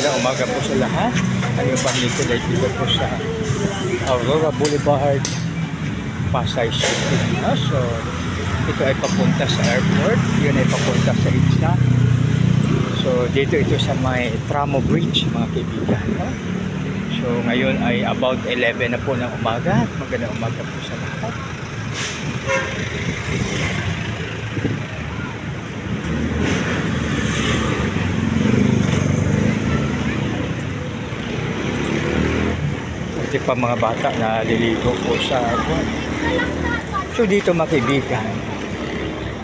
Magandang umaga po sa lahat. Ano yung pag-liquidate dito po sa Aurora Boulevard, Pasay City. So, ito ay papunta sa airport. Yun ay papunta sa EDSA. So, dito ito sa may Tramo Bridge, mga kaibigan. So, ngayon ay about 11 na po ng umaga. Magandang umaga po sa lahat. Ito pa mga bata na liligo po sa buwan. So dito mga kaibigan,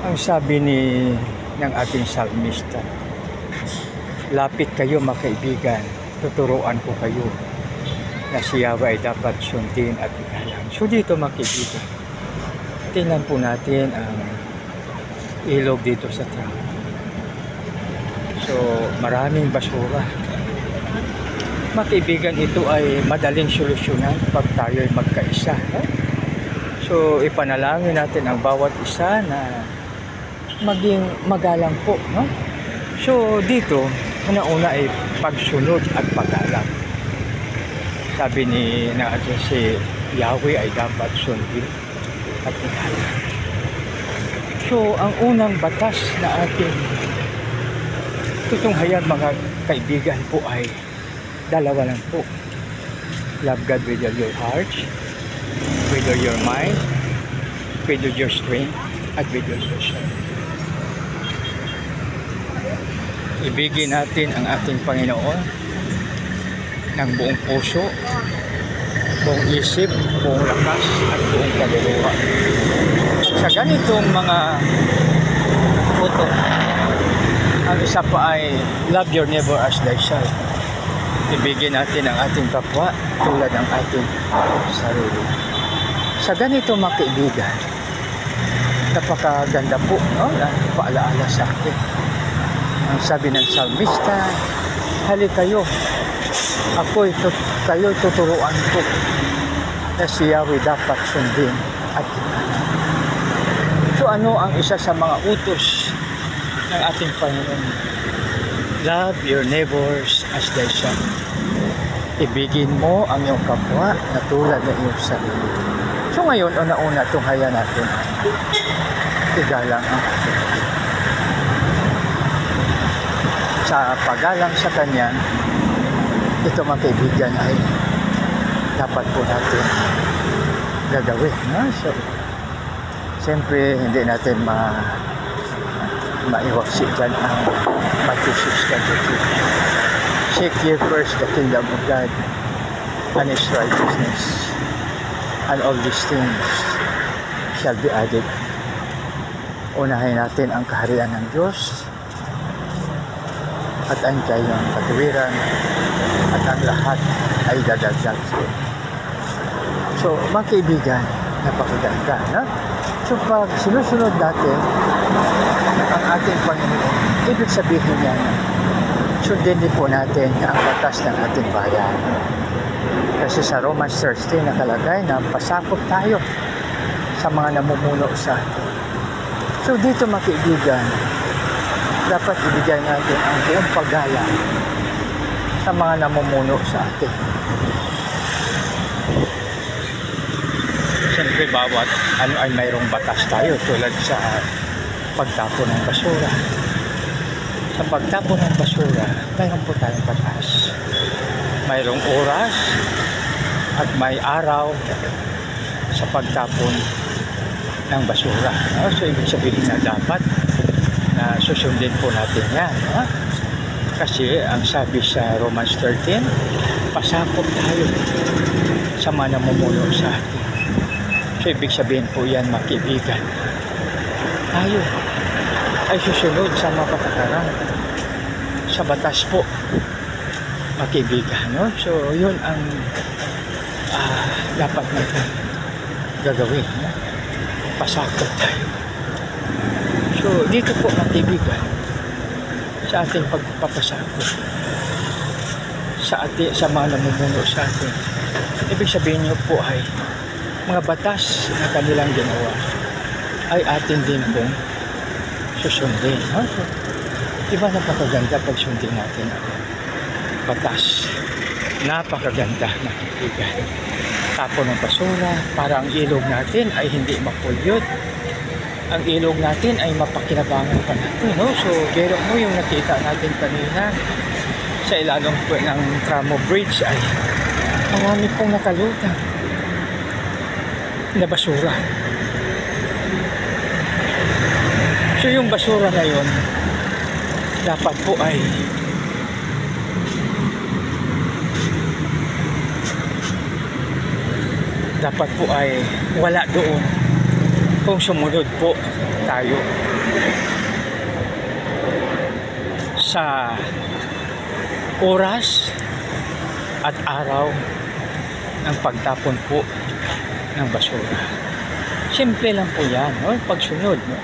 ang sabi ng ating salmista, lapit kayo mga kaibigan, tuturuan ko kayo na si Yahweh ay dapat sundin at igalang. So dito mga kaibigan, tingnan po natin ang ilog dito sa Tramo. So maraming basura. Mga kaibigan, ito ay madaling solusyonan pag tayo ay magkaisa. So, ipanalangin natin ang bawat isa na maging magalang po. No? So, dito, una-una ay pagsunod at pagalang. Sabi na si Yahweh ay dapat sundin at igalang. So, ang unang batas na ating tutunghayan mga kaibigan po ay dalawa lang po. Love God with all your heart, with all your mind, with all your strength, at with all your soul. Ibigin natin ang ating Panginoon ng buong puso, buong isip, buong lakas, at buong kaluluwa. Sa ganitong mga puto, ang isa pa ay love your neighbor as thyself. Ibigin natin ang ating kapwa tulad ng ating sarili. Sa ganito mga kaibigan, napakaganda po, no? Na paalaala sa atin. Ang sabi ng salmista, hali kayo, kayo tuturuan ko na si Yahweh dapat sundin at igalang. So ano ang isa sa mga utos ng ating Panginoon? Love your neighbors as thyself. Ibigin mo ang iyong kapwa na tulad ng iyong sarili. So ngayon, una-una tunghayan natin igalang ang ating. Sa paggalang sa Kanya, ito mga kaibigan ay dapat po natin gagawin. No? So, siyempre, hindi natin maiwaksi dyan ang Matthew 6:22. Seek ye first the kingdom of God and His righteousness, and all these things shall be added. Unahin natin ang kaharian ng Diyos at ang kanyang katuwiran, at ang lahat ay dadagdag. So, mga kaibigan, napakaganda, no? So, pag sinusunod natin ang ating Panginoon, ibig sabihin niya na sundin din po natin ang batas ng ating bayan. Kasi sa Romans 13 nakalagay na pasakop tayo sa mga namumuno sa atin. So dito mga kaibigan, dapat ibigay natin ang buong paggalang sa mga namumuno sa atin. Siyempre bawat ano ay mayroong batas tayo tulad sa pagtapon ng basura. Sa pagtapon ng basura, mayroon po tayong batas. Mayroong oras at may araw sa pagtapon ng basura. So, ibig sabihin na dapat na susundin po natin yan. Kasi ang sabi sa Romans 13, pasakop tayo sa mga namumuno sa atin. So, ibig sabihin po yan, mga kaibigan, tayo ay susunod sa mga patakaran, sa batas po, mga kaibigan. No? So, yun ang dapat natin gagawin. No? Pasakop tayo. So, dito po, mga kaibigan, sa ating pagpapasakop, sa mga namumuno sa atin, ibig sabihin nyo po ay mga batas na kanilang ginawa ay atin din pong susundin. So, Diba napakaganda pag sundin natin ako? batas. Napakaganda na kaibigan. Tapon ng basura para ang ilog natin ay hindi mapulyot. Ang ilog natin ay mapakinabangan pa natin, no? So, gero mo yung nakita natin kanina sa ilalong po ng Tramo Bridge ay marami pong nakalutang na basura. So, yung basura na yun, dapat po ay wala doon kung sumunod po tayo sa oras at araw ng pagtapon po ng basura. Simple lang po yan, no? Pagsunod, no?